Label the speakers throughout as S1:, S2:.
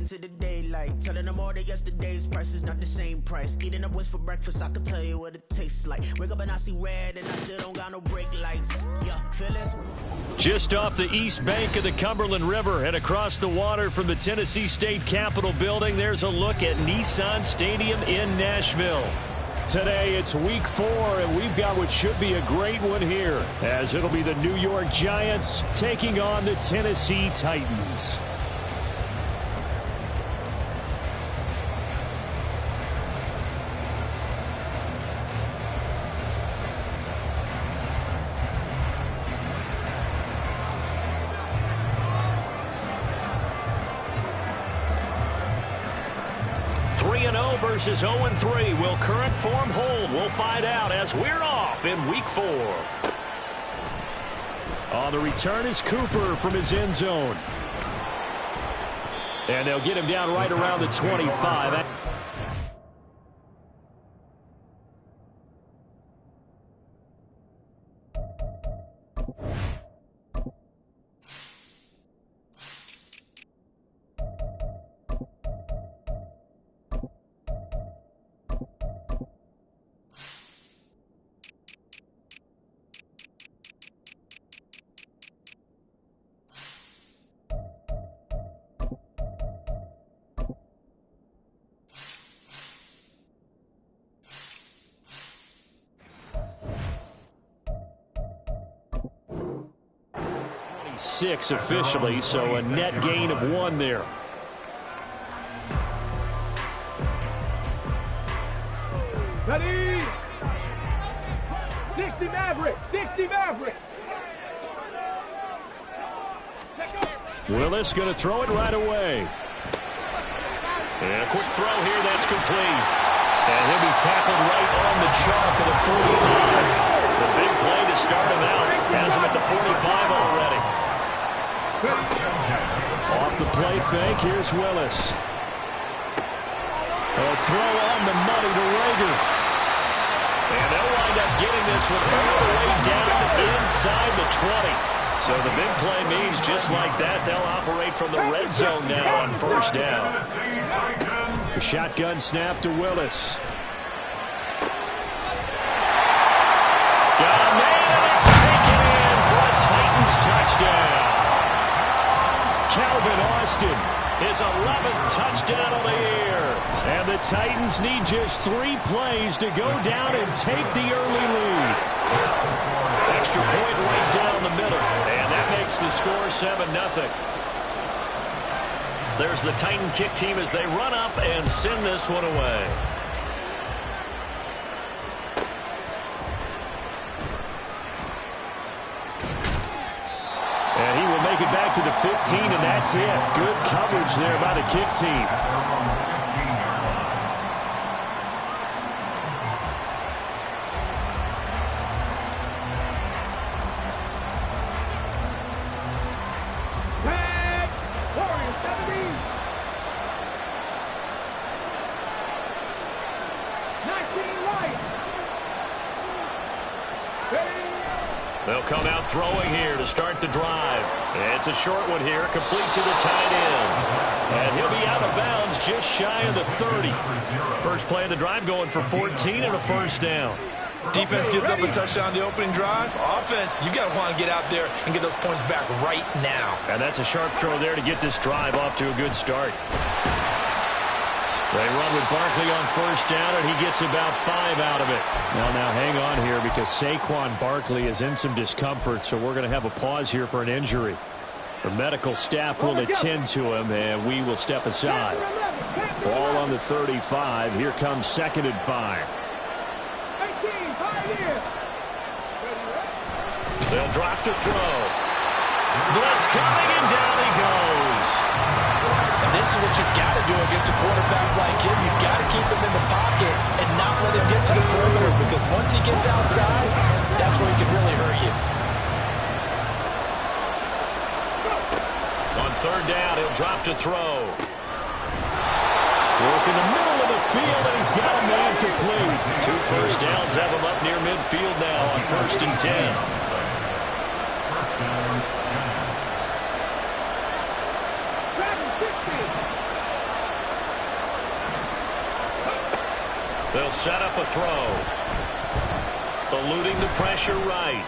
S1: into the daylight. Telling them all that yesterday's price is not the same price. Eating up wings for breakfast, I can tell you what it tastes like. Wake up and I see red and I still don't got no brake lights. Yeah, feel this?
S2: Just off the east bank of the Cumberland River and across the water from the Tennessee State Capitol building, there's a look at Nissan Stadium in Nashville. Today it's week 4, and we've got what should be a great one here, as it'll be the New York Giants taking on the Tennessee Titans. Versus 0-3. Will current form hold? We'll find out as we're off in week 4. On the return is Cooper from his end zone. And they'll get him down right around the 25. Six officially, so a net gain of 1 there.
S3: Ready? 60 Mavericks! 60 Mavericks!
S2: Willis going to throw it right away. And a quick throw here, that's complete. And he'll be tackled right on the chalk of the 45. The big play to start him out. Has him at the 45 already. Off the play fake, here's Willis. A throw on the money to Rager. And they'll wind up getting this one all the way down inside the 20. So the big play means just like that, they'll operate from the red zone now on first down. The shotgun snap to Willis. Got a man, and it's taken in for a Titans touchdown. Calvin Austin, his 11th touchdown of the year. And the Titans need just 3 plays to go down and take the early lead. Extra point right down the middle. And that makes the score 7-0. There's the Titan kick team as they run up and send this one away. And he will make it back to the 15, and that's it. Good coverage there by the kick team. They'll come out throwing here to start the drive. It's a short one here, complete to the tight end. And he'll be out of bounds just shy of the 30. First play of the drive going for 14 and a first down.
S4: Defense gives up a touchdown on the opening drive. Offense, you got to want to get out there and get those points back right now.
S2: And that's a sharp throw there to get this drive off to a good start. They run with Barkley on first down, and he gets about 5 out of it. Now hang on here because Saquon Barkley is in some discomfort, so we're going to have a pause here for an injury. The medical staff will attend to him, and we will step aside. Ball on the 35. Here comes 2nd and 5. They'll drop to throw. Blitz coming, and down he goes.
S4: And this is what you've got to do against a quarterback like him. You've got to keep him in the pocket and not let him get to the perimeter, because once he gets outside, that's where he can really hurt you.
S2: On 3rd down, he'll drop to throw. Work in the middle of the field, and he's got a man complete. 2 first downs have him up near midfield now on 1st and 10. set up a throw. Eluding the pressure right.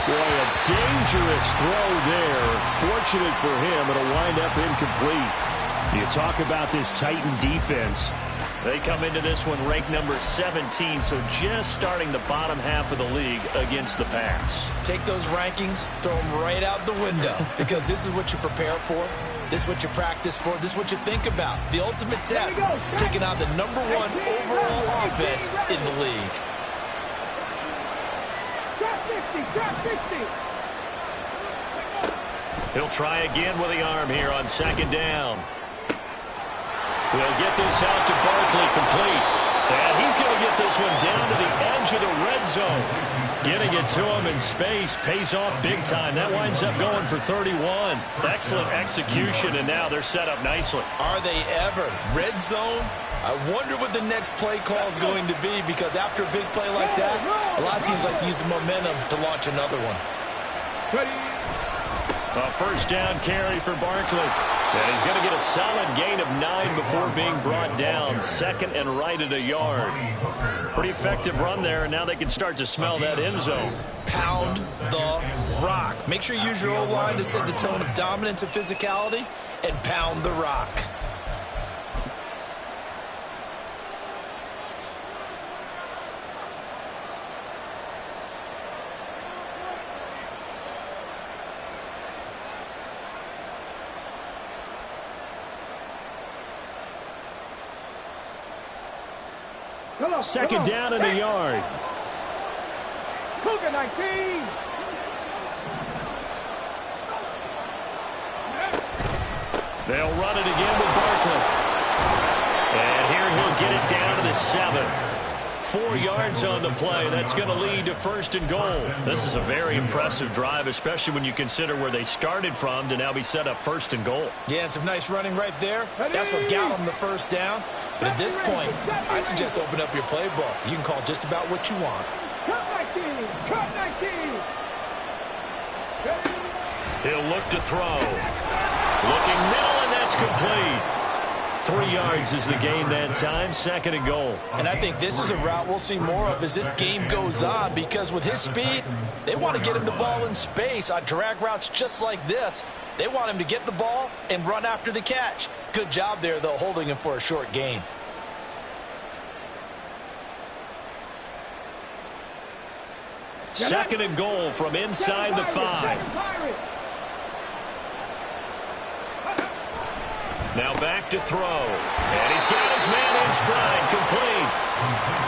S2: Boy, a dangerous throw there. Fortunate for him, it'll wind up incomplete. You talk about this Titan defense. They come into this one ranked number 17, so just starting the bottom half of the league against the pass.
S4: Take those rankings, throw them right out the window, because this is what you prepare for. This is what you practice for. This is what you think about. The ultimate test, taking on the #1 overall offense in the league.
S2: He'll try again with the arm here on second down. We'll get this out to Barkley, complete. And he's going to get this one down to the edge of the red zone. Getting it to him in space pays off big time. That winds up going for 31. Excellent execution, and now they're set up nicely.
S4: Are they ever? Red zone? I wonder what the next play call is going to be, because after a big play like that, a lot of teams like to use the momentum to launch another one.
S2: A first down carry for Barkley. And he's going to get a solid gain of 9 before being brought down. Second and right at a yard. Pretty effective run there, and now they can start to smell that end zone.
S4: Pound the rock. Make sure you use your O-line to set the tone of dominance and physicality, and pound the rock.
S2: Second down in the yard.
S3: Cougar 19.
S2: They'll run it again with Barkley. And here he'll get it down to the 7. 4 yards on the play. That's going to lead to first and goal. This is a very impressive drive, especially when you consider where they started from to now be set up first and goal.
S4: Yeah, and some nice running right there. That's what got them the first down. But at this point, I suggest open up your playbook. You can call just about what you want.
S3: Cut 19. Cut 19.
S2: He'll look to throw. Looking middle, and that's complete. 3 yards is the gain that time, second and goal.
S4: And I think this is a route we'll see more of as this game goes on, because with his speed, they want to get him the ball in space on drag routes just like this. They want him to get the ball and run after the catch. Good job there, though, holding him for a short gain.
S2: Second and goal from inside the 5. Now back to throw. And he's got his man in stride, complete.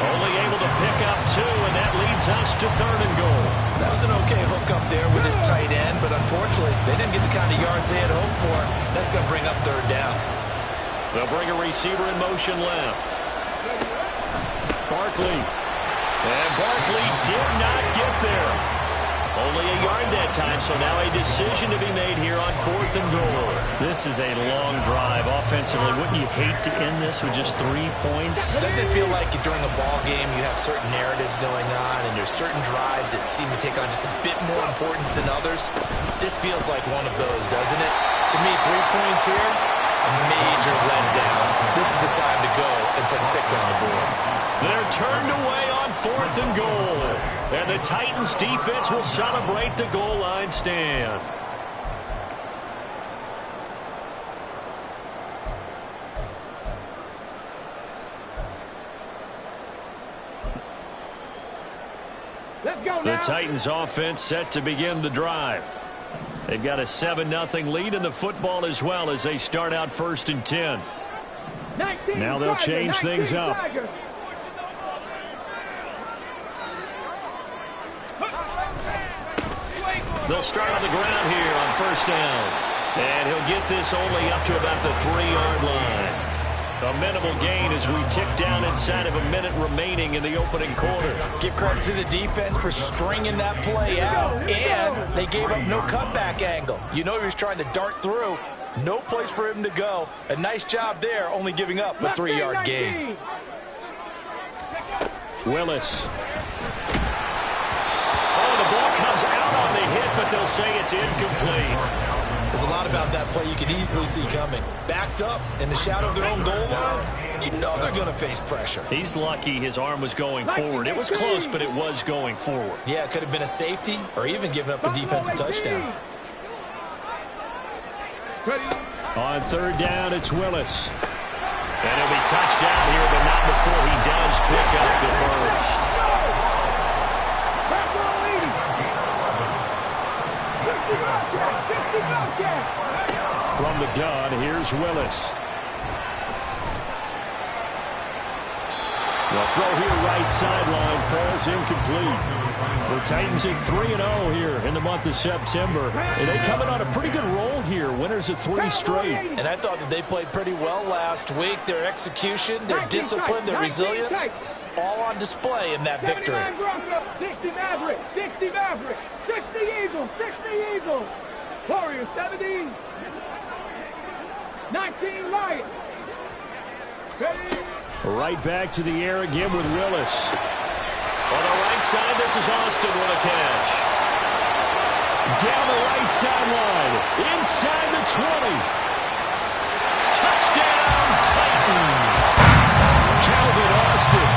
S2: Only able to pick up 2, and that leads us to third and goal.
S4: That was an okay hook up there with his tight end, but unfortunately, they didn't get the kind of yards they had hoped for. That's going to bring up third down.
S2: They'll bring a receiver in motion left. Barkley. And Barkley did not get there. Only a yard that time, so now a decision to be made here on fourth and goal. This is a long drive offensively. Wouldn't you hate to end this with just 3 points?
S4: Doesn't it feel like during a ball game you have certain narratives going on and there's certain drives that seem to take on just a bit more importance than others? This feels like one of those, doesn't it? To me, 3 points here, a major letdown. This is the time to go and put 6 on the board.
S2: They're turned away on fourth and goal. And the Titans defense will celebrate the goal line stand.
S3: Let's go now.
S2: The Titans offense set to begin the drive. They've got a 7-0 lead in the football as well as they start out first and 10. Now they'll change things up. They'll start on the ground here on first down. And he'll get this only up to about the 3-yard line. A minimal gain as we tick down inside of a minute remaining in the opening quarter.
S4: Give credit to the defense for stringing that play out, and they gave up no cutback angle. You know he was trying to dart through. No place for him to go. A nice job there, only giving up a 3-yard gain.
S2: Willis. Oh, the ball comes out on the hit, but they'll say it's incomplete.
S4: There's a lot about that play you can easily see coming. Backed up in the shadow of their own goal line, you know they're going to face pressure.
S2: He's lucky his arm was going forward. It was close, but it was going forward.
S4: Yeah, it could have been a safety or even given up a defensive touchdown.
S2: On third down, it's Willis. And he'll be touchdown here, but not before he does pick up the first. From the gun, here's Willis. The throw here, right sideline, falls incomplete. The Titans at 3-0 here in the month of September. And they coming on a pretty good roll here. Winners of 3 straight.
S4: And I thought that they played pretty well last week. Their execution, their discipline, their resilience, all on display in that victory.
S3: 60 Mavericks, 60 Mavericks, 60 Eagles, 60 Eagles. Warriors 70, 19 Lions.
S2: Right back to the air again with Willis. On the right side, this is Austin with a catch. Down the right sideline, inside the 20. Touchdown, Titans. Calvin Austin,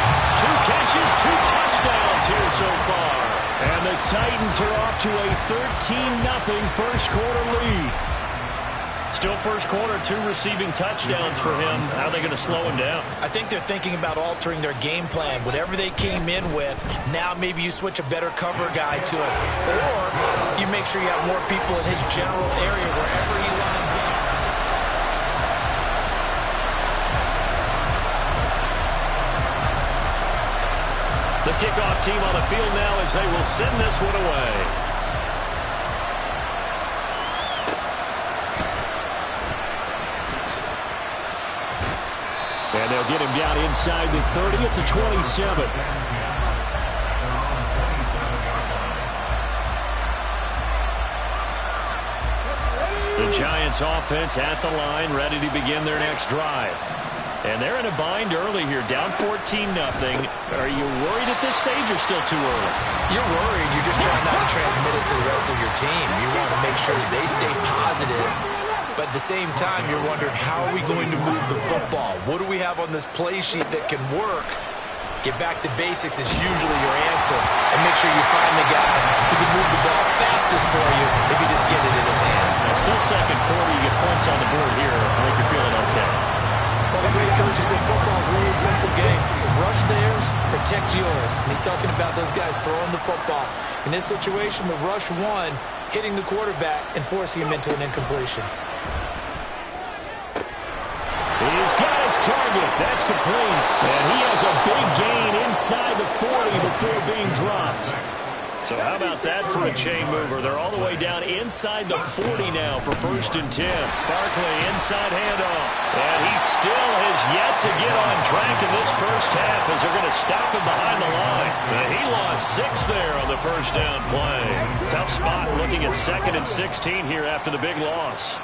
S2: 2 catches, 2 touchdowns here so far. And the Titans are off to a 13-0 first quarter lead. Still first quarter, 2 receiving touchdowns for him. How are they going to slow him down?
S4: I think they're thinking about altering their game plan. Whatever they came in with, now maybe you switch a better cover guy to it. Or you make sure you have more people in his general area wherever he lines up.
S2: The kickoff team on the field now as they will send this one away. And they'll get him down inside the 30 at the 27. The Giants offense at the line, ready to begin their next drive. And they're in a bind early here, down 14-0. Are you worried at this stage or still too early?
S4: You're worried. You're just trying not to transmit it to the rest of your team. You want to make sure that they stay positive. But at the same time, you're wondering, how are we going to move the football? What do we have on this play sheet that can work? Get back to basics is usually your answer. And make sure you find the guy who can move the ball fastest for you if you just get it in his hands.
S2: Still second quarter, you get points on the board here. I think you're feeling okay.
S4: Well, the great coach said football is a really simple game. Rush theirs, protect yours. And he's talking about those guys throwing the football. In this situation, the rush one, hitting the quarterback and forcing him into an incompletion.
S2: He's got his target. That's complete. And he has a big gain inside the 40 before being dropped. So how about that for a chain mover? They're all the way down inside the 40 now for 1st and 10. Barkley inside handoff. And he still has yet to get on track in this first half as they're going to stop him behind the line. And he lost 6 there on the first down play. Tough spot looking at 2nd and 16 here after the big loss.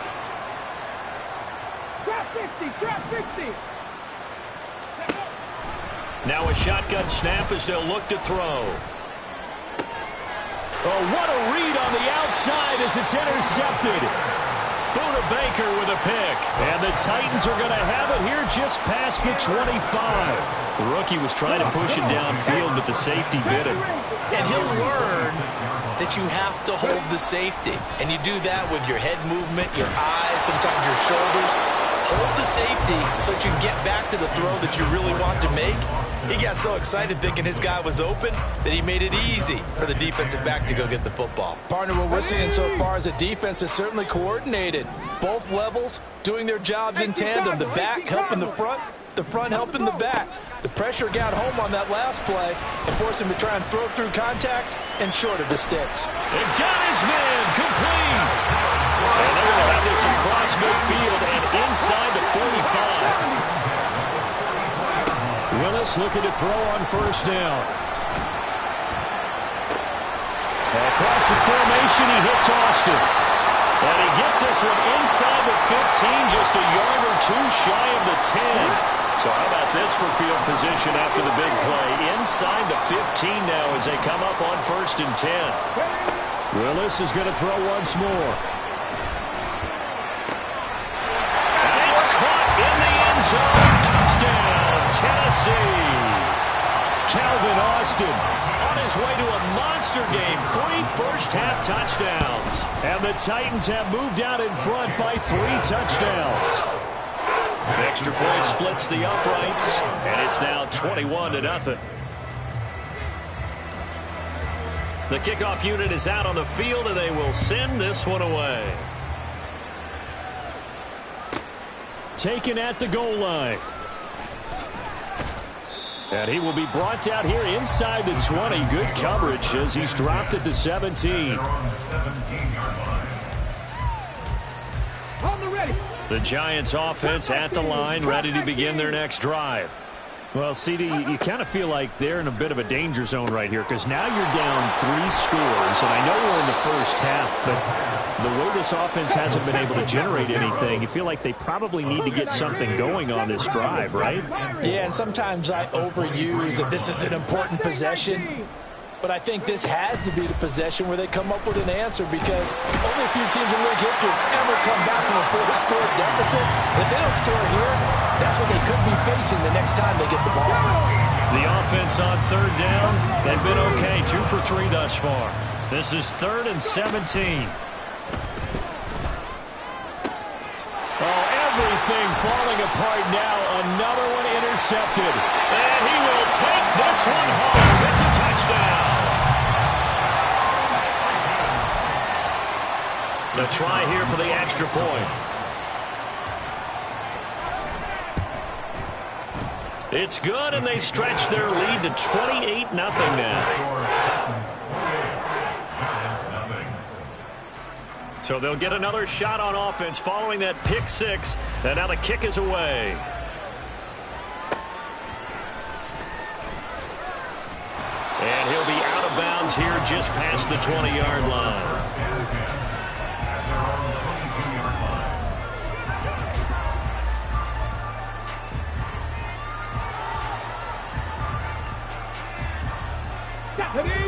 S3: Trap 50, trap 50.
S2: Now a shotgun snap as they'll look to throw. Oh, what a read on the outside as it's intercepted. Buda Baker with a pick. And the Titans are going to have it here just past the 25. The rookie was trying to push it downfield, but the safety bit him.
S4: And he'll learn that you have to hold the safety. And you do that with your head movement, your eyes, sometimes your shoulders. Hold the safety so that you can get back to the throw that you really want to make. He got so excited thinking his guy was open that he made it easy for the defensive back to go get the football. Partner, what we're seeing so far is the defense is certainly coordinated. Both levels doing their jobs in tandem. The back helping the front helping the back. The pressure got home on that last play and forced him to try and throw through contact and short of the sticks.
S2: And got his man complete. And they're going to have this across midfield and inside the 45. Willis looking to throw on 1st down. Across the formation, he hits Austin. And he gets this one inside the 15, just a yard or 2 shy of the 10. So how about this for field position after the big play? Inside the 15 now as they come up on 1st and 10. Willis is going to throw once more. And it's caught in the end zone. Touchdown. Calvin Austin on his way to a monster game. 3 first-half touchdowns. And the Titans have moved out in front by 3 touchdowns. The extra point splits the uprights, and it's now 21-0. The kickoff unit is out on the field, and they will send this one away. Taken at the goal line. And he will be brought out here inside the 20. Good coverage as he's dropped at the 17. The Giants offense at the line, ready to begin their next drive. Well, CD, you kind of feel like they're in a bit of a danger zone right here because now you're down 3 scores, and I know we're in the first half, but the way this offense hasn't been able to generate anything, you feel like they probably need to get something going on this drive, right?
S4: Yeah, and sometimes I overuse that this is an important possession, but I think this has to be the possession where they come up with an answer because only a few teams in league history have ever come back from a 4-score deficit. If they don't score here, that's what they could be facing the next time they get the ball.
S2: The offense on 3rd down, they've been okay, 2 for 3 thus far. This is 3rd and 17. Oh, everything falling apart now. Another one intercepted. And he will take this one home. It's a touchdown. The try here for the extra point. It's good, and they stretch their lead to 28-0 now. So they'll get another shot on offense following that pick 6, and now the kick is away. And he'll be out of bounds here just past the 20-yard line.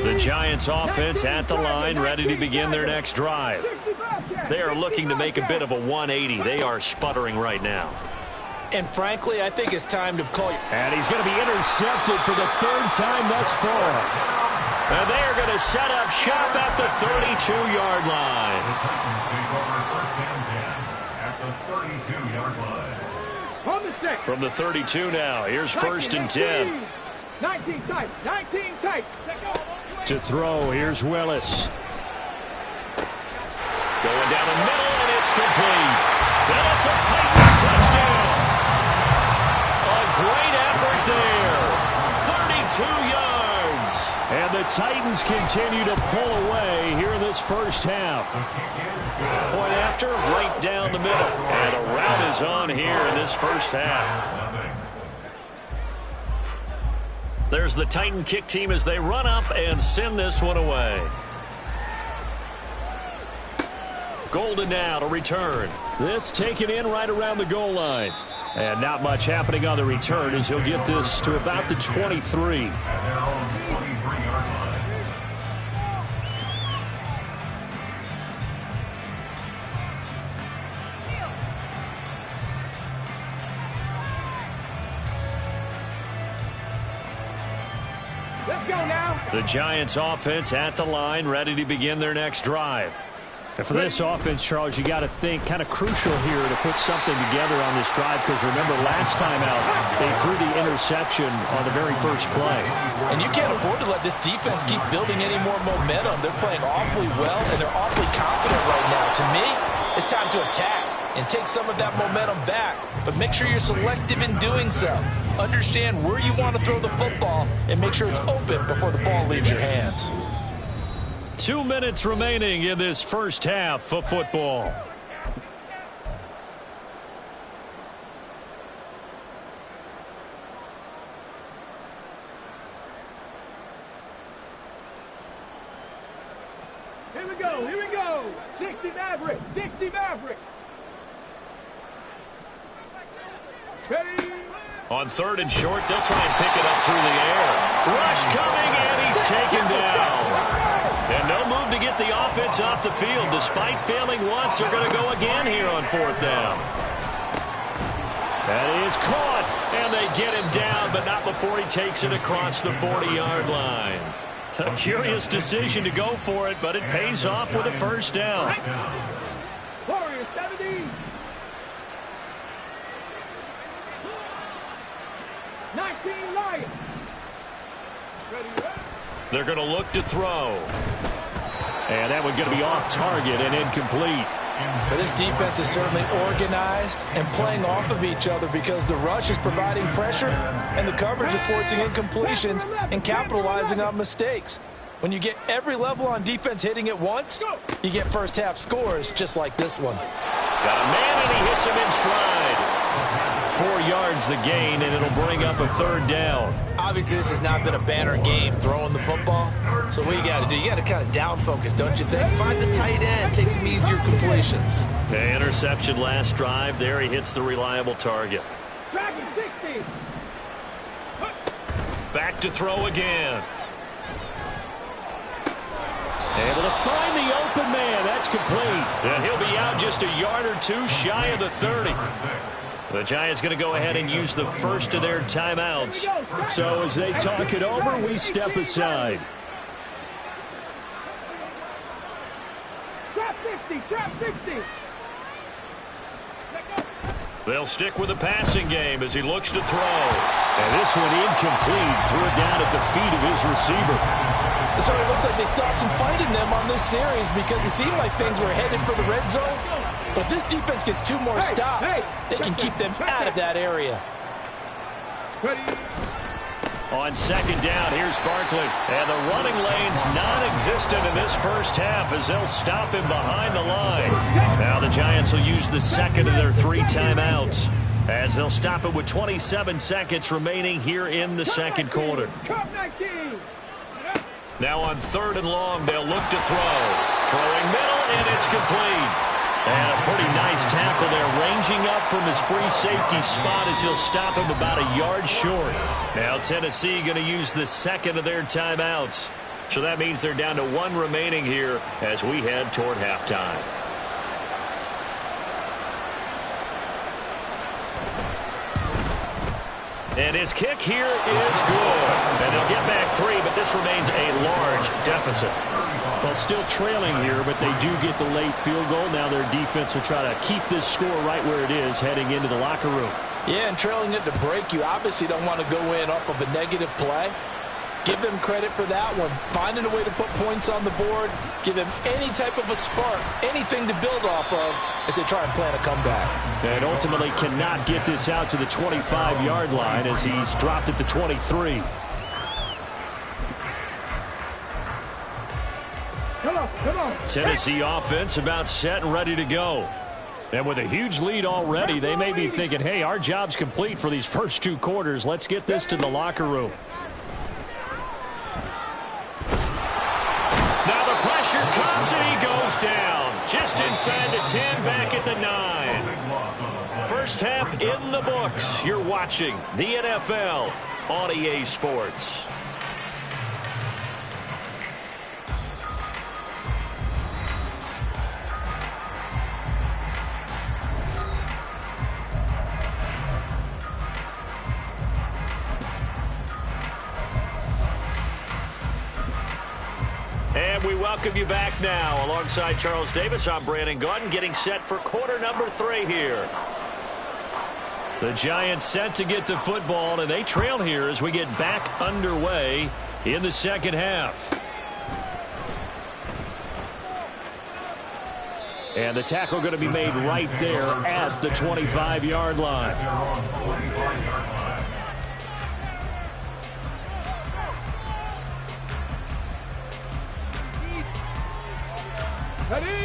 S2: The Giants offense at the line, ready to begin their next drive. They are looking to make a bit of a 180. They are sputtering right now.
S4: And frankly, I think it's time to call you.
S2: And he's going to be intercepted for the 3rd time thus far. And they are going to set up shop at the 32-yard line. From the 32 now, here's 1st and 10.
S3: 19 tight, 19 tight.
S2: To throw, here's Willis. Going down the middle, and it's complete. That's a Titans touchdown. A great effort there. 32 yards. And the Titans continue to pull away here in this first half. Point after, right down the middle. And a rout is on here in this first half. There's the Titan kick team as they run up and send this one away. Golden now to return. This taken in right around the goal line. And not much happening on the return as he'll get this to about the 23.
S3: Let's go now.
S2: The Giants offense at the line, ready to begin their next drive. And for this offense, Charles, you got to think kind of crucial here to put something together on this drive because remember last time out they threw the interception on the very first play.
S4: And you can't afford to let this defense keep building any more momentum. They're playing awfully well and they're awfully confident right now. To me, it's time to attack and take some of that momentum back. But make sure you're selective in doing so. Understand where you want to throw the football and make sure it's open before the ball leaves your hands.
S2: 2 minutes remaining in this first half of football.
S3: Here we go, here we go. 60 Maverick, 60 Maverick. Ready?
S2: On 3rd and short, they'll try and pick it up through the air. Rush coming, and he's taken down. And no move to get the offense off the field. Despite failing once, they're going to go again here on 4th down. That is caught, And they get him down, but not before he takes it across the 40-yard line. A curious decision to go for it, but it pays off with a first down.
S3: Warriors 70. 19 Lions. Ready, ready.
S2: They're going to look to throw. And that one's going to be off target and incomplete.
S4: But this defense is certainly organized and playing off of each other because the rush is providing pressure and the coverage is forcing incompletions and capitalizing on mistakes. When you get every level on defense hitting at once, you get first half scores just like this one.
S2: Got a man and he hits him in stride. 4 yards the gain, and it'll bring up a third down.
S4: Obviously, this has not been a banner game throwing the football. So what you got to do, you got to kind of down focus, don't you think? Find the tight end, take some easier completions.
S2: The interception last drive. There he hits the reliable target.
S3: Dragon 60.
S2: Back to throw again. Able to find the open man. That's complete. And he'll be out just a yard or two shy of the 30. The Giants going to go ahead and use the first of their timeouts. So as they talk it over, we step aside.
S3: Trap 60. Trap 60.
S2: They'll stick with the passing game as he looks to throw. And this one incomplete. Threw it down at the feet of his receiver.
S4: So it looks like they stopped some fight in them on this series because it seemed like things were headed for the red zone. But this defense gets 2 more stops. They can keep them out of that area.
S2: On second down, here's Barkley. And the running lane's non-existent in this first half as they'll stop him behind the line. Now the Giants will use the second of their 3 timeouts as they'll stop it with 27 seconds remaining here in the second quarter. Now on 3rd and long, they'll look to throw. Throwing middle, and it's complete. And a pretty nice tackle there, ranging up from his free safety spot as he'll stop him about a yard short. Now Tennessee going to use the second of their timeouts. So that means they're down to 1 remaining here as we head toward halftime. And his kick here is good. And they'll get back 3, but this remains a large deficit. Well, still trailing here, but they do get the late field goal. Now their defense will try to keep this score right where it is heading into the locker room. Yeah, and trailing it to break, you obviously don't want to go in off of a negative play. Give them credit for that one. Finding a way to put points on the board. Give them any type of a spark, anything to build off of as they try and plan a comeback. And ultimately cannot get this out to the 25-yard line as he's dropped it to 23.
S3: Come on.
S2: Tennessee offense about set and ready to go. And with a huge lead already, they may be thinking, hey, our job's complete for these first 2 quarters. Let's get this to the locker room. Now the pressure comes and he goes down. Just inside the 10, back at the 9. First half in the books. You're watching the NFL on EA Sports. And we welcome you back now. Alongside Charles Davis, I'm Brandon Gaudin, getting set for quarter number 3 here. The Giants set to get the football, and they trail here as we get back underway in the second half. And the tackle going to be made right there at the 25-yard line.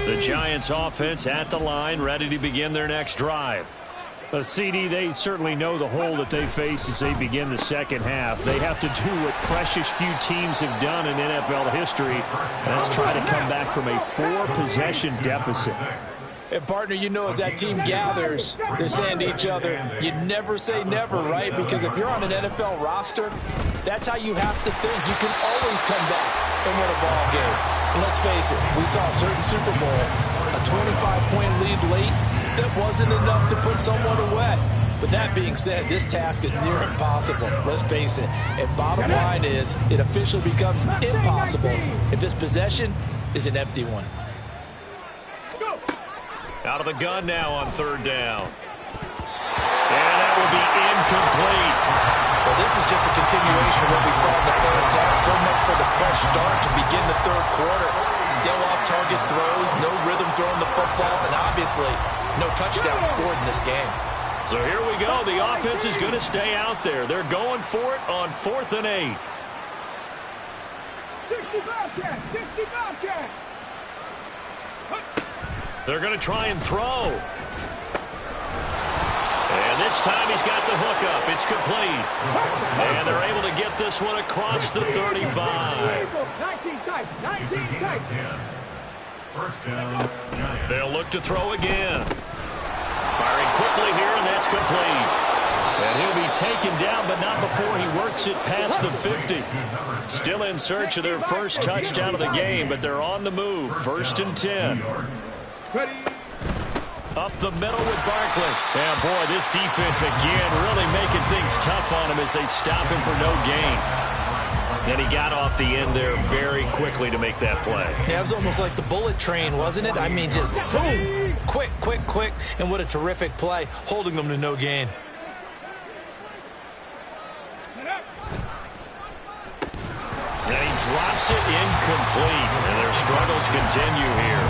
S2: The Giants offense at the line, ready to begin their next drive. CD, they certainly know the hole that they face as they begin the second half. They have to do what precious few teams have done in NFL history. That's try to come back from a 4-possession deficit.
S4: And, partner, you know as that team gathers, they're saying to each other, you never say never, right? Because if you're on an NFL roster, that's how you have to think. You can always come back and win a ball game. And let's face it, we saw a certain Super Bowl, a 25-point lead late that wasn't enough to put someone away. But that being said, this task is near impossible. Let's face it. And bottom line is, it officially becomes impossible if this possession is an empty one.
S2: Out of the gun now on third down. And that will be incomplete.
S4: Well, this is just a continuation of what we saw in the first half. So much for the fresh start to begin the third quarter. Still off-target throws, no rhythm throwing the football, and obviously no touchdown scored in this game.
S2: So here we go. The offense is going to stay out there. They're going for it on 4th and 8.
S3: 65 catch.
S2: They're going to try and throw. And this time he's got the hook up. It's complete. And they're able to get this one across the 35.
S3: 19 tight.
S5: First down.
S2: They'll look to throw again. Firing quickly here, and that's complete. And he'll be taken down, but not before he works it past the 50. Still in search of their first touchdown of the game, but they're on the move. 1st and 10. Up the middle with Barkley. And boy, this defense again really making things tough on him as they stop him for no gain. And he got off the end there very quickly to make that play.
S4: Yeah, it was almost like the bullet train, wasn't it? I mean, just boom, quick. And what a terrific play, holding them to no gain.
S2: And he drops it incomplete. And their struggles continue here.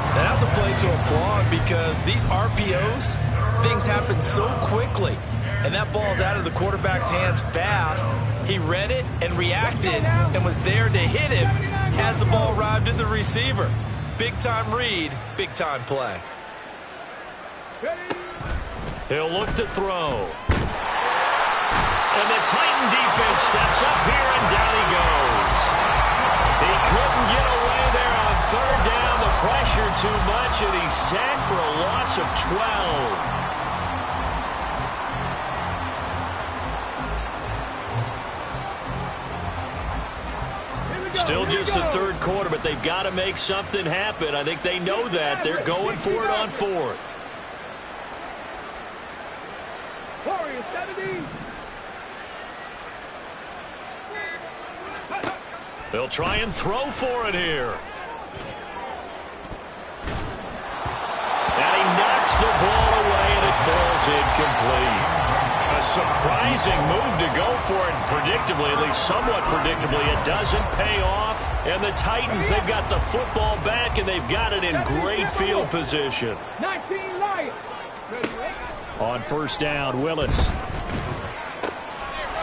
S4: And that's a play to applaud because these RPOs, things happen so quickly. And that ball's out of the quarterback's hands fast. He read it and reacted and was there to hit him as the ball arrived at the receiver. Big-time read, big-time play.
S2: He'll look to throw. And the Titan defense steps up here, and down he goes. He couldn't get away there on third down. The pressure too much, and he's sacked for a loss of 12. Still just the third quarter, but they've got to make something happen. I think they know that. They're going for it on 4th.
S3: Warriors 70.
S2: They'll try and throw for it here. And he knocks the ball away, and it falls incomplete. A surprising move to go for it. Predictably, at least somewhat predictably, it doesn't pay off. And the Titans, they've got the football back, and they've got it in great field position.
S3: 19 Lions.
S2: On first down, Willis.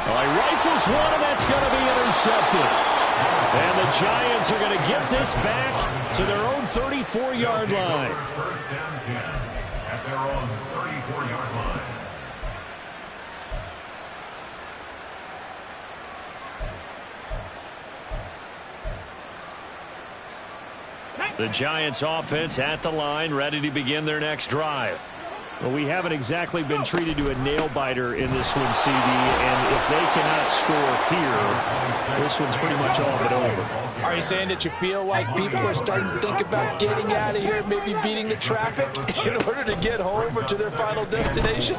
S2: Well, he rifles one, and that's going to be intercepted. And the Giants are going to get this back to their own 34-yard line.
S5: First down 10 at their own 34-yard line.
S2: The Giants offense at the line, ready to begin their next drive. Well, we haven't exactly been treated to a nail-biter in this one, CD, and if they cannot score here, this one's pretty much all but over.
S4: Are you saying that you feel like people are starting to think about getting out of here, maybe beating the traffic in order to get home or to their final destination?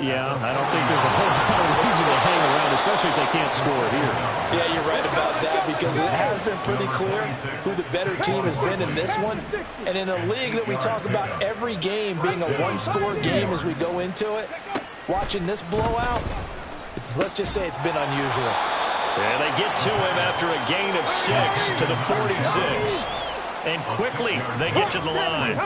S2: Yeah, I don't think there's a whole lot of reason to hang around, especially if they can't score here.
S4: Yeah, you're right about that because it has been pretty clear who the better team has been in this one. And in a league that we talk about every game being a one-score game as we go into it, watching this blowout, let's just say it's been unusual.
S2: And they get to him after a gain of 6 to the 46. And quickly they get to the line.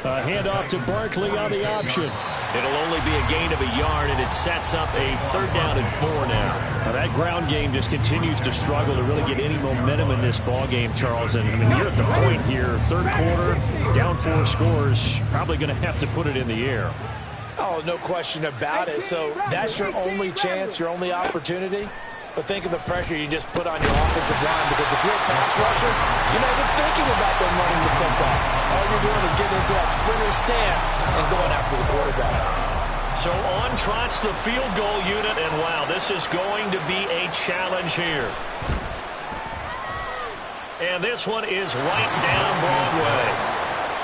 S2: A handoff to Barkley on the option. It'll only be a gain of a yard, and it sets up a 3rd down and 4 now. Now that ground game just continues to struggle to really get any momentum in this ball game, Charles. And I mean, you're at the point here, 3rd quarter, down 4 scores, probably going to have to put it in the air.
S4: Oh, no question about it. So that's your only chance, your only opportunity. But think of the pressure you just put on your offensive line, because if you're a pass rusher, you're not even thinking about them running the football. All you're doing is getting into that sprinter stance and going after the quarterback.
S2: So on trots the field goal unit, and wow, this is going to be a challenge here. And this one is right down Broadway.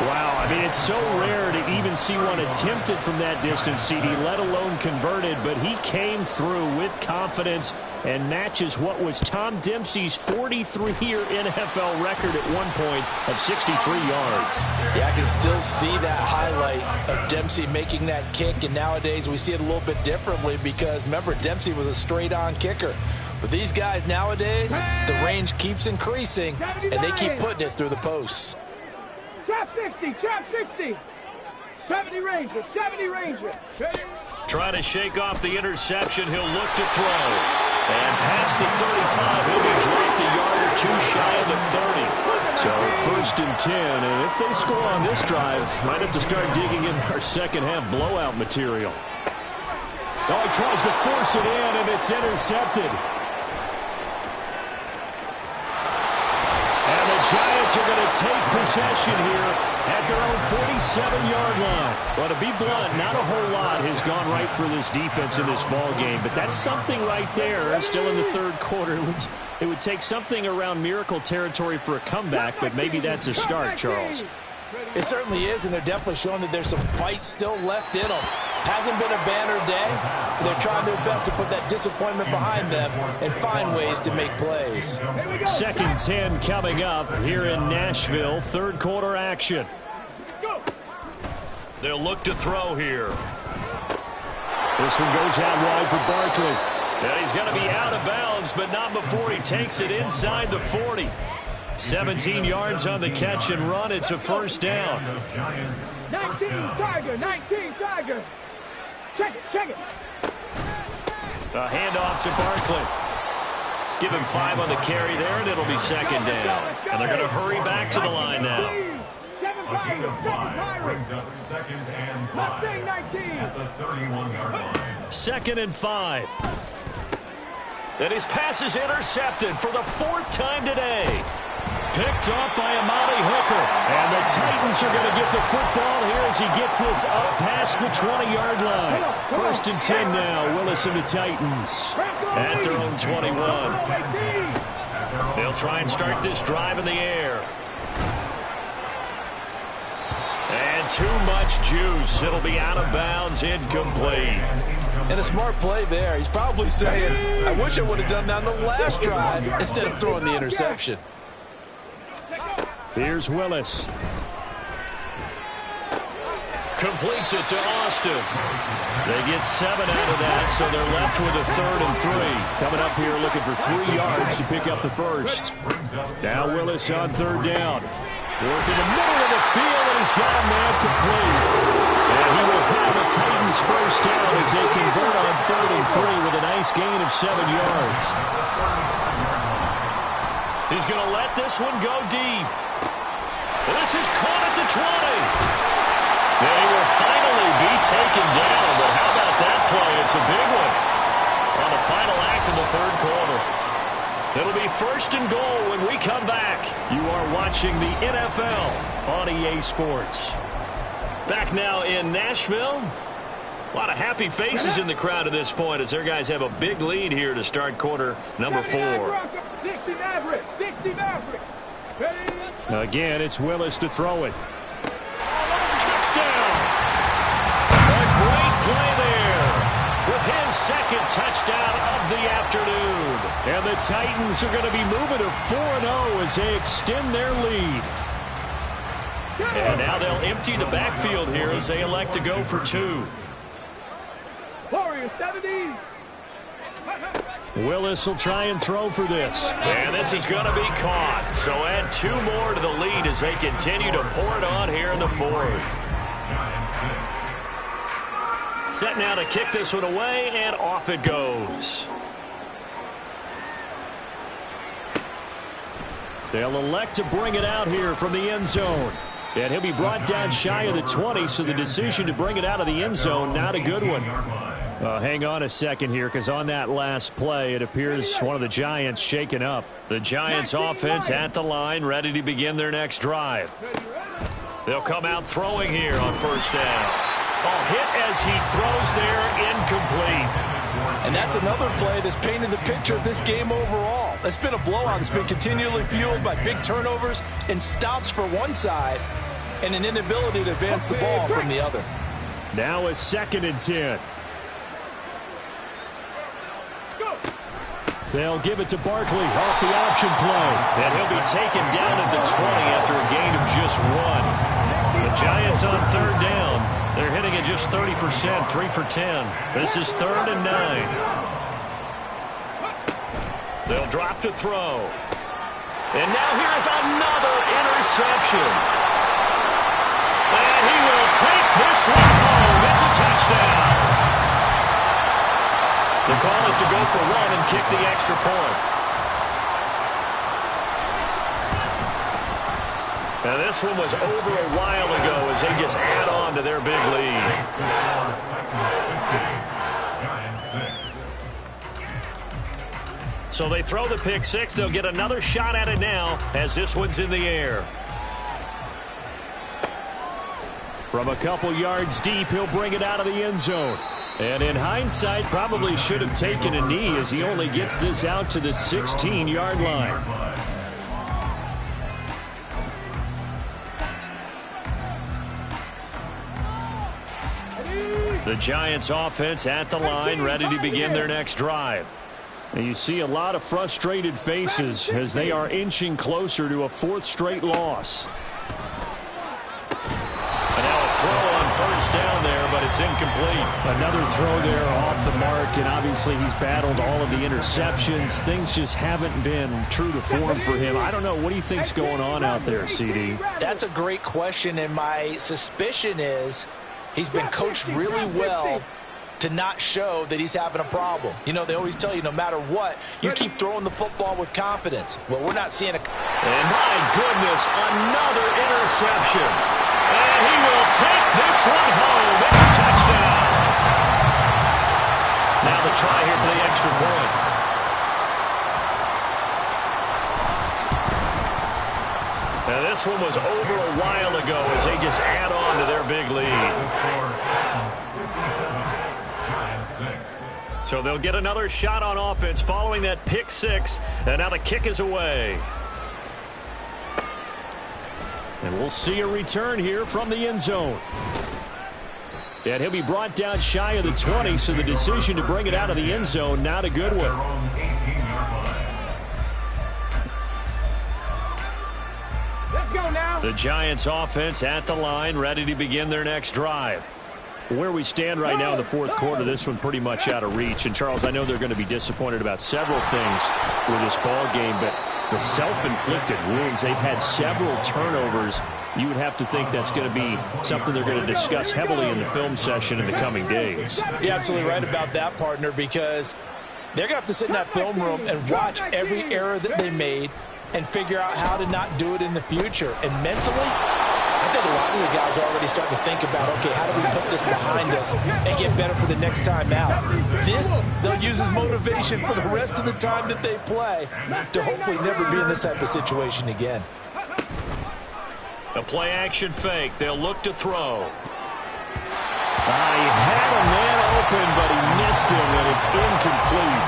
S2: Wow, I mean, it's so rare to even see one attempted from that distance, CD, let alone converted, but he came through with confidence and matches what was Tom Dempsey's 43-year NFL record at one point of 63 yards.
S4: Yeah, I can still see that highlight of Dempsey making that kick, and nowadays we see it a little bit differently because, remember, Dempsey was a straight-on kicker. But these guys nowadays, the range keeps increasing, and they keep putting it through the posts.
S3: Trap 60, trap 60. 70 Ranger, 70 Ranger.
S2: Trying to shake off the interception, he'll look to throw. And past the 35, he'll be dropped a yard or two shy of the 30. So 1st and 10, and if they score on this drive, might have to start digging in our second half blowout material. Oh, he tries to force it in, and it's intercepted. And the Giants are going to take possession here at their own 47-yard line. Well, to be blunt, not a whole lot has gone right for this defense in this ball game, but that's something right there. Still in the third quarter, it would take something around miracle territory for a comeback, but maybe that's a start, Charles.
S4: It certainly is, and they're definitely showing that there's some fight still left in them. Hasn't been a banner day. They're trying their best to put that disappointment behind them and find ways to make plays.
S2: 2nd and 10 coming up here in Nashville. Third quarter action. They'll look to throw here. This one goes out wide for Barkley. And he's going to be out of bounds, but not before he takes it inside the 40. 17 yards on the catch and run. It's a first down.
S3: 19 Tiger, 19 Tiger. Check it, check it.
S2: A handoff to Barkley. Give him 5 on the carry there, and it'll be second down. And they're going to hurry back to the line now.
S5: A gain of 5 brings up 2nd and 5 at the 31-yard line.
S2: 2nd and 5. And his pass is intercepted for the 4th time today. Picked off by Amani Hooker. And the Titans are going to get the football here as he gets this up past the 20-yard line. 1st and 10 now. Willis and the Titans at their own 21. They'll try and start this drive in the air. And too much juice. It'll be out of bounds, incomplete.
S4: And a smart play there. He's probably saying, I wish I would have done that on the last drive instead of throwing the interception.
S2: Here's Willis. Completes it to Austin. They get 7 out of that, so they're left with a 3rd and 3. Coming up here looking for 3 yards to pick up the first. Now Willis on 3rd down. Working the middle of the field, and he's got a man complete. And he will have the Titans first down as they convert on 3rd and 3 with a nice gain of 7 yards. He's going to let this one go deep. This is caught at the 20. They will finally be taken down, but how about that play? It's a big one on the final act of the 3rd quarter. It'll be 1st and goal when we come back. You are watching the NFL on EA Sports. Back now in Nashville. A lot of happy faces in the crowd at this point as their guys have a big lead here to start quarter number 4.
S3: 60 Maverick, 60 Maverick.
S2: Again, it's Willis to throw it. Touchdown! A great play there with his 2nd touchdown of the afternoon. And the Titans are going to be moving to 4-0 as they extend their lead. And now they'll empty the backfield here as they elect to go for 2.
S3: Warrior 70.
S2: Willis will try and throw for this. And this is going to be caught. So add 2 more to the lead as they continue to pour it on here in the 4th. Set now to kick this one away, and off it goes. They'll elect to bring it out here from the end zone. And he'll be brought down shy of the 20, so the decision to bring it out of the end zone, not a good one. Hang on a second here, because on that last play, it appears one of the Giants shaken up. The Giants offense at the line, ready to begin their next drive. They'll come out throwing here on 1st down. Ball hit as he throws there, incomplete.
S4: And that's another play that's painted the picture of this game overall. It's been a blowout. It's been continually fueled by big turnovers and stops for one side. and an inability to advance the ball from the other.
S2: Now a 2nd and 10. They'll give it to Barkley off the option play. And he'll be taken down at the 20 after a gain of just 1. The Giants on 3rd down. They're hitting at just 30%, 3 for 10. This is 3rd and 9. They'll drop to throw. And now here's another interception. And he will take this one home. It's a touchdown. The call is to go for 1 and kick the extra point. Now this one was over a while ago as they just add on to their big lead. So they throw the pick 6. They'll get another shot at it now as this one's in the air. From a couple yards deep, he'll bring it out of the end zone. And in hindsight, probably should have taken a knee as he only gets this out to the 16-yard line. The Giants offense at the line, ready to begin their next drive. And you see a lot of frustrated faces as they are inching closer to a 4th straight loss. And now a throw on 1st down there, but it's incomplete. Another throw there off the mark, and obviously he's battled all of the interceptions. Things just haven't been true to form for him. I don't know. What do you think's going on out there, CD?
S4: That's a great question, and my suspicion is he's been coached really well to not show that he's having a problem. You know, they always tell you no matter what, you keep throwing the football with confidence. Well, we're not seeing a...
S2: And my goodness, another interception. And he will take this one home. It's a touchdown. Now the try here for the extra point. Now this one was over a while ago as they just add on to their big lead. So they'll get another shot on offense following that pick 6. And now the kick is away. And we'll see a return here from the end zone. And he'll be brought down shy of the 20, so the decision to bring it out of the end zone, not a good one.
S3: Let's go now.
S2: The Giants offense at the line, ready to begin their next drive. Where we stand right now in the 4th quarter, this one pretty much out of reach. And, Charles, I know they're going to be disappointed about several things with this ball game, but the self-inflicted wounds, they've had several turnovers. You would have to think that's going to be something they're going to discuss heavily in the film session in the coming days.
S4: You're absolutely right about that, partner, because they're going to have to sit in that film room and watch every error that they made and figure out how to not do it in the future. And mentally, I think a lot of the guys are already starting to think about, okay, how do we put this behind us and get better for the next time out? This, they'll use as motivation for the rest of the time that they play to hopefully never be in this type of situation again.
S2: A play-action fake. They'll look to throw. He had a man open, but he missed him, and it's incomplete.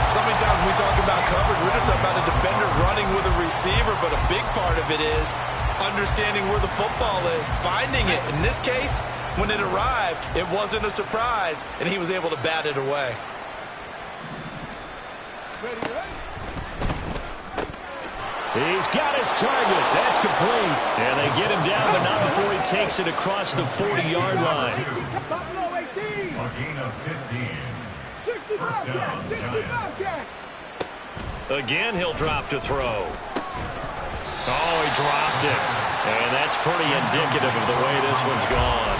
S4: So many times when we talk about coverage, we're just about a defender running with a receiver, but a big part of it is understanding where the football is, finding it. In this case, when it arrived, it wasn't a surprise, and he was able to bat it away.
S2: He's got his target. That's complete. And they get him down, but not before he takes it across the 40-yard line.
S5: A gain of 15. First down, Giants.
S2: Again, he'll drop to throw. Oh, he dropped it. And that's pretty indicative of the way this one's gone.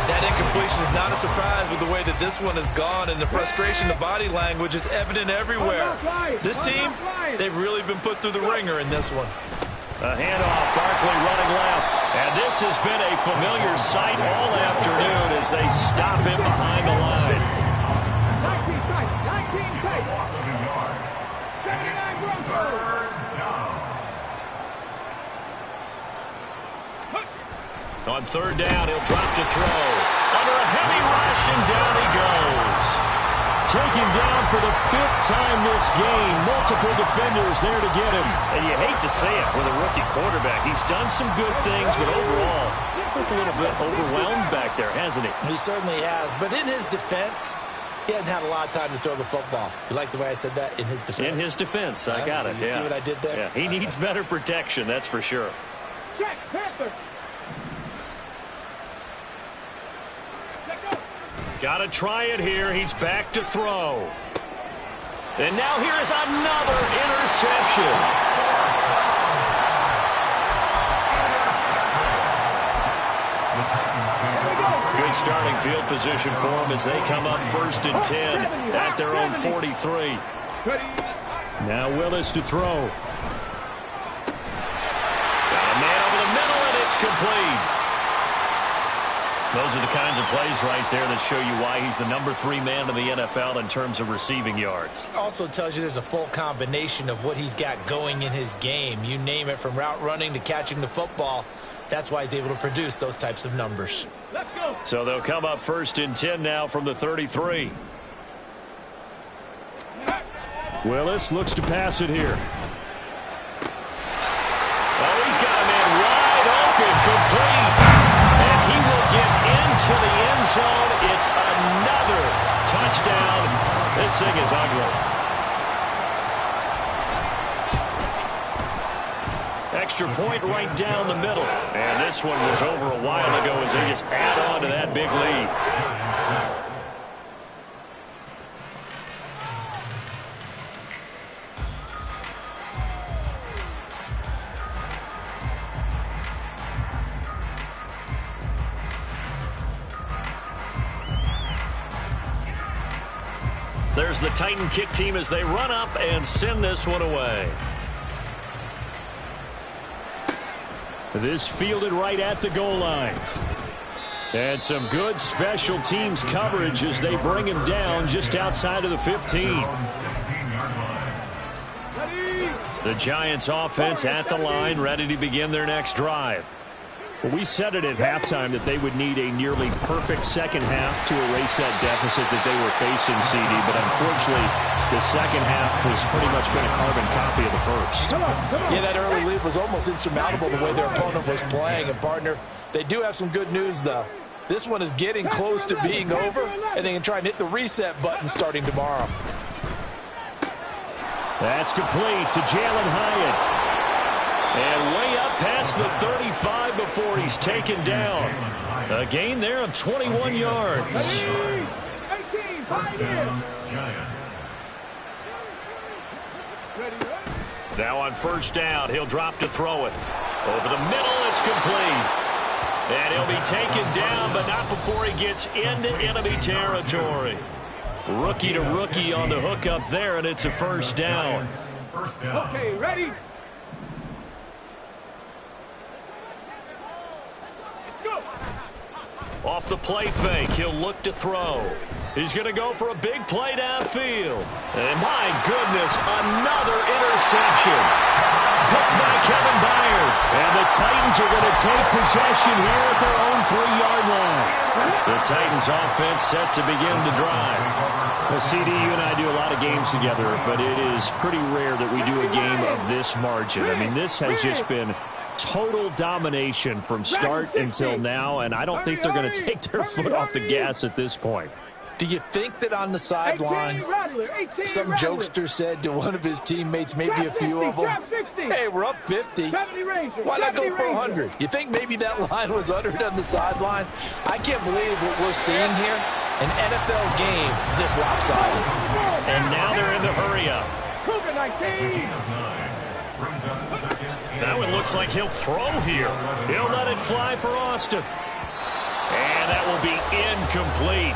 S4: That incompletion is not a surprise with the way that this one has gone, and the frustration, the body language is evident everywhere. This team, they've really been put through the ringer in this one.
S2: A handoff, Barkley running left. And this has been a familiar sight all afternoon as they stop him behind the line.
S3: 19 tight. 79 Broncos.
S2: On 3rd down, he'll drop to throw. Under a heavy rush, and down he goes. taken down for the 5th time this game. Multiple defenders there to get him.
S6: And you hate to say it with a rookie quarterback. He's done some good things, but overall, looked a little bit overwhelmed back there, hasn't he?
S4: He certainly has. But in his defense, he hasn't had a lot of time to throw the football. You like the way I said that? In his defense.
S6: In his defense. I got it.
S4: You see what I did there?
S6: Yeah, he needs better protection, that's for sure.
S3: Check, Panther.
S2: Got to try it here. He's back to throw. And now here is another interception. Good starting field position for them as they come up 1st and 10 at their own 43. Now Willis to throw. Got a man over the middle, and it's complete. Those are the kinds of plays right there that show you why he's the number 3 man in the NFL in terms of receiving yards.
S4: Also tells you there's a full combination of what he's got going in his game. You name it, from route running to catching the football. That's why he's able to produce those types of numbers.
S3: Let's go.
S2: So they'll come up 1st and 10 now from the 33. Willis looks to pass it here. Oh, he's got a man wide open, complete. And he will get into the end zone. It's another touchdown. This thing is ugly. Extra point right down the middle. And this one was over a while ago as they just add on to that big lead. There's the Titan kick team as they run up and send this one away. This fielded right at the goal line. And some good special teams coverage as they bring him down just outside of the 15. The Giants offense at the line, ready to begin their next drive. Well, we said it at halftime that they would need a nearly perfect second half to erase that deficit that they were facing, CD. But unfortunately, the second half has pretty much been a carbon copy of the first.
S4: Yeah, that early lead was almost insurmountable the way their opponent was playing. And, partner, they do have some good news, though. This one is getting close to being over, and they can try and hit the reset button starting tomorrow.
S2: That's complete to Jalen Hyatt. And way up past the 35 before he's taken down. A gain there of 21 yards.
S3: 18,
S2: now on 1st down, he'll drop to throw it. Over the middle, it's complete. And he'll be taken down, but not before he gets into enemy territory. Rookie to rookie on the hook up there, and it's a 1st down.
S3: Okay, ready?
S2: Off the play fake, he'll look to throw. He's going to go for a big play downfield. And my goodness, another interception. Picked by Kevin Byard. And the Titans are going to take possession here at their own 3-yard line. The Titans offense set to begin the drive. Well, CD, you and I do a lot of games together, but it is pretty rare that we do a game of this margin. I mean, this has just been total domination from start until now, and I don't think they're going to take their foot off the gas at this point.
S4: Do you think that on the sideline, some jokester said to one of his teammates, maybe a few of them, hey, we're up 50. Why not go for 100? You think maybe that line was uttered on the sideline? I can't believe what we're seeing here. An NFL game this lopsided.
S2: And now they're in the hurry up. That one looks like he'll throw here. He'll let it fly for Austin. And that will be incomplete.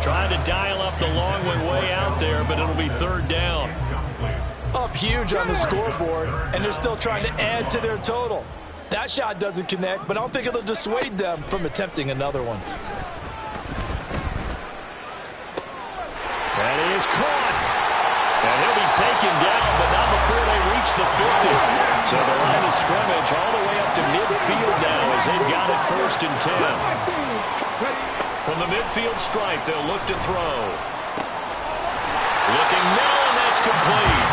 S2: Trying to dial up the long one way out there, but it'll be 3rd down.
S4: Up huge on the scoreboard, and they're still trying to add to their total. That shot doesn't connect, but I don't think it'll dissuade them from attempting another one.
S2: That is caught. And he'll be taken down, but not before they reach the 50. So the line of scrimmage all the way up to midfield now as they've got it 1st and 10. From the midfield stripe, they'll look to throw. Looking middle, and that's complete.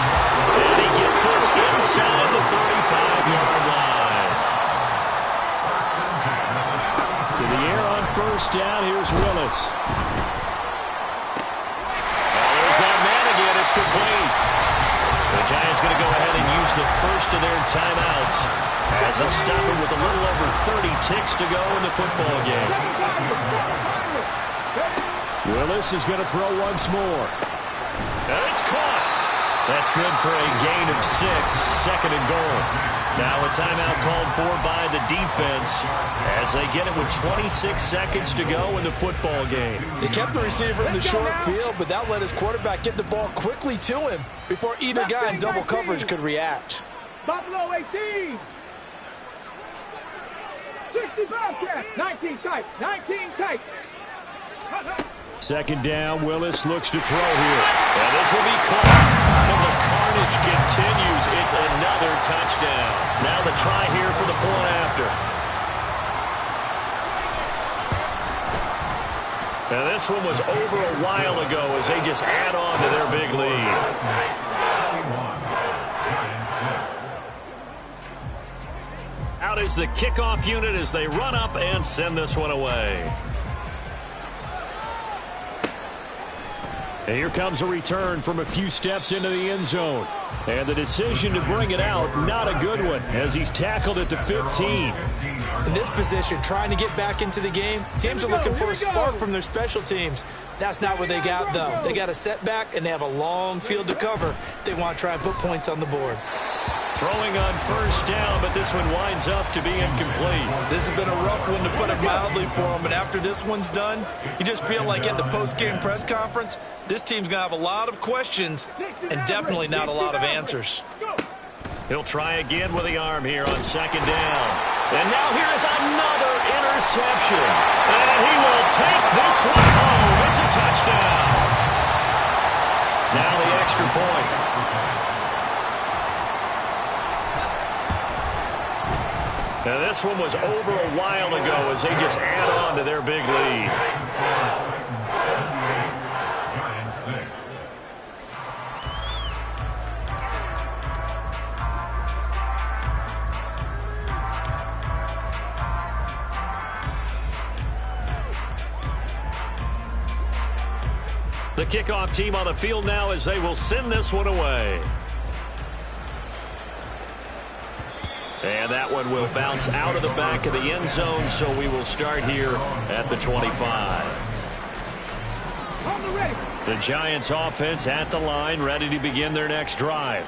S2: And he gets this inside the 35-yard line. To the air on first down. Here's Willis. There's that man again. It's complete. The Giants going to go ahead and use the first of their timeouts as they'll stop it with a little over 30 ticks to go in the football game. Willis is going to throw once more. And it's caught. That's good for a gain of 6, second and goal. Now a timeout called for by the defense as they get it with 26 seconds to go in the football game.
S7: They kept the receiver in the short field, but that let his quarterback get the ball quickly to him before either guy in double coverage could react.
S3: Buffalo 18. 65 check. 19 tight. 19 tight.
S2: Second down, Willis looks to throw here. And this will be caught. And the carnage continues. It's another touchdown. Now the try here for the point after. And this one was over a while ago as they just add on to their big lead. Out is the kickoff unit as they run up and send this one away. And here comes a return from a few steps into the end zone. And the decision to bring it out, not a good one, as he's tackled at the 15.
S7: In this position, trying to get back into the game, teams are looking for a spark from their special teams. That's not what they got, though. They got a setback, and they have a long field to cover if they want to try and put points on the board.
S2: Throwing on first down, but this one winds up to be incomplete.
S7: This has been a rough one, to put it mildly, for him. And after this one's done, you just feel like at the post-game press conference, this team's going to have a lot of questions and definitely not a lot of answers.
S2: He'll try again with the arm here on second down. And now here's another interception. And he will take this one home. It's a touchdown. Now the extra point. Now this one was over a while ago as they just add on to their big lead. The kickoff team on the field now as they will send this one away. And that one will bounce out of the back of the end zone, so we will start here at the 25. The Giants offense at the line, ready to begin their next drive.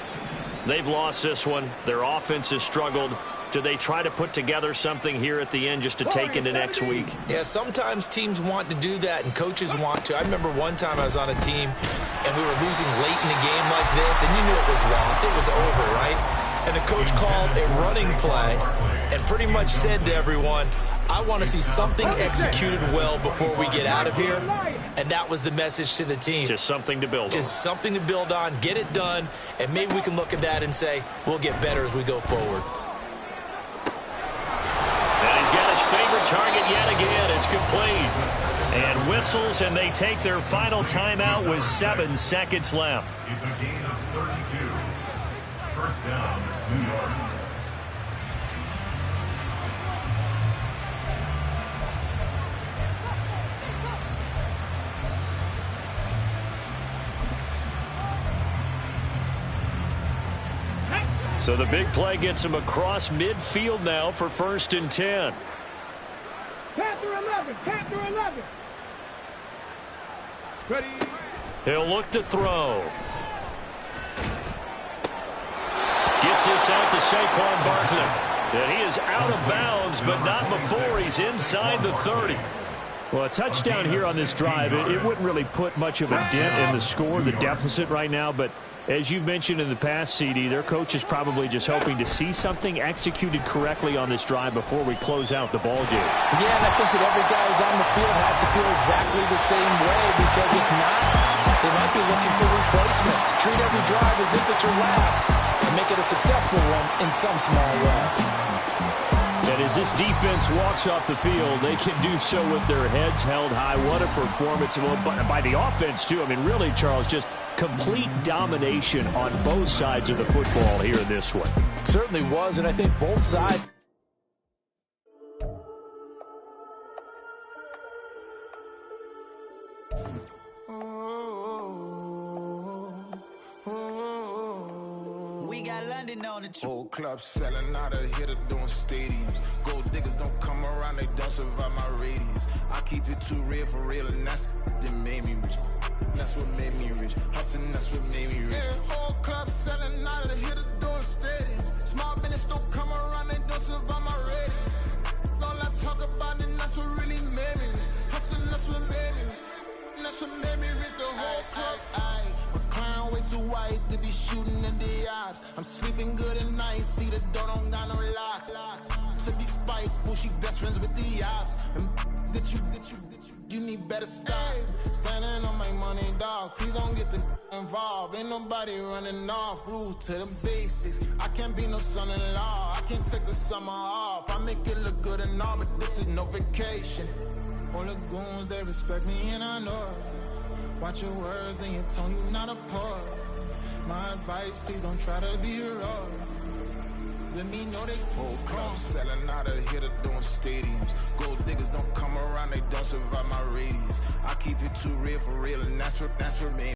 S2: They've lost this one. Their offense has struggled. Do they try to put together something here at the end just to take into next week?
S7: Yeah, sometimes teams want to do that and coaches want to. I remember one time I was on a team and we were losing late in a game like this, and you knew it was lost. It was over, right? And the coach called a running play and pretty much said to everyone, I want to see something executed well before we get out of here. And that was the message to the team.
S2: Just something to build on.
S7: Just something to build on, get it done, and maybe we can look at that and say, we'll get better as we go forward.
S2: And he's got his favorite target yet again. It's complete. And whistles, and they take their final timeout with 7 seconds left.
S5: It's a gain of 32. First down, New York.
S2: So the big play gets him across midfield now for 1st and 10.
S3: Panther 11. Panther 11. Ready.
S2: He'll look to throw. Gets this out to Saquon Barkley. And he is out of bounds, but not before he's inside the 30.
S6: Well, a touchdown here on this drive, it wouldn't really put much of a dent in the score, the deficit right now, but as you've mentioned in the past, CD, their coach is probably just hoping to see something executed correctly on this drive before we close out the ball game.
S7: Yeah, and I think that every guy who's on the field has to feel exactly the same way, because if not, they might be looking for replacements. Treat every drive as if it's your last and make it a successful one in some small way.
S6: And as this defense walks off the field, they can do so with their heads held high. What a performance by the offense, too. I mean, really, Charles, just complete domination on both sides of the football here in this one.
S7: Certainly was, and I think both sides.
S1: We got London on the
S8: Whole club selling out of hitter doing stadiums. Gold diggers don't come around, they don't survive my radius. I keep it too real for real, and that's that made me rich. That's what made me rich. Hustling, that's what made me rich. Yeah, whole club selling out of hitters doing stadiums. Small business don't come around, they don't survive my radius. All I talk about, and that's what really made me rich. Hustling, that's what made me rich. That's what made me rich. The whole club. Clown way too white to be shooting in the eyes. I'm sleeping good at night, see the door don't got no locks. To be spiteful, she best friends with the ops. And you need better stop. Standing on my money, dog. Please don't get involved. Ain't nobody running off. Rules to the basics. I can't be no son-in-law. I can't take the summer off. I make it look good and all, but this is no vacation. All the goons, they respect me and I know it. Watch your words and your tone, you not a part. My advice, please don't try to be heroic. Let me know they whole club selling out of hitter doing stadiums. Gold diggers don't come around, they don't survive my radius. I keep it too real for real, and that's what made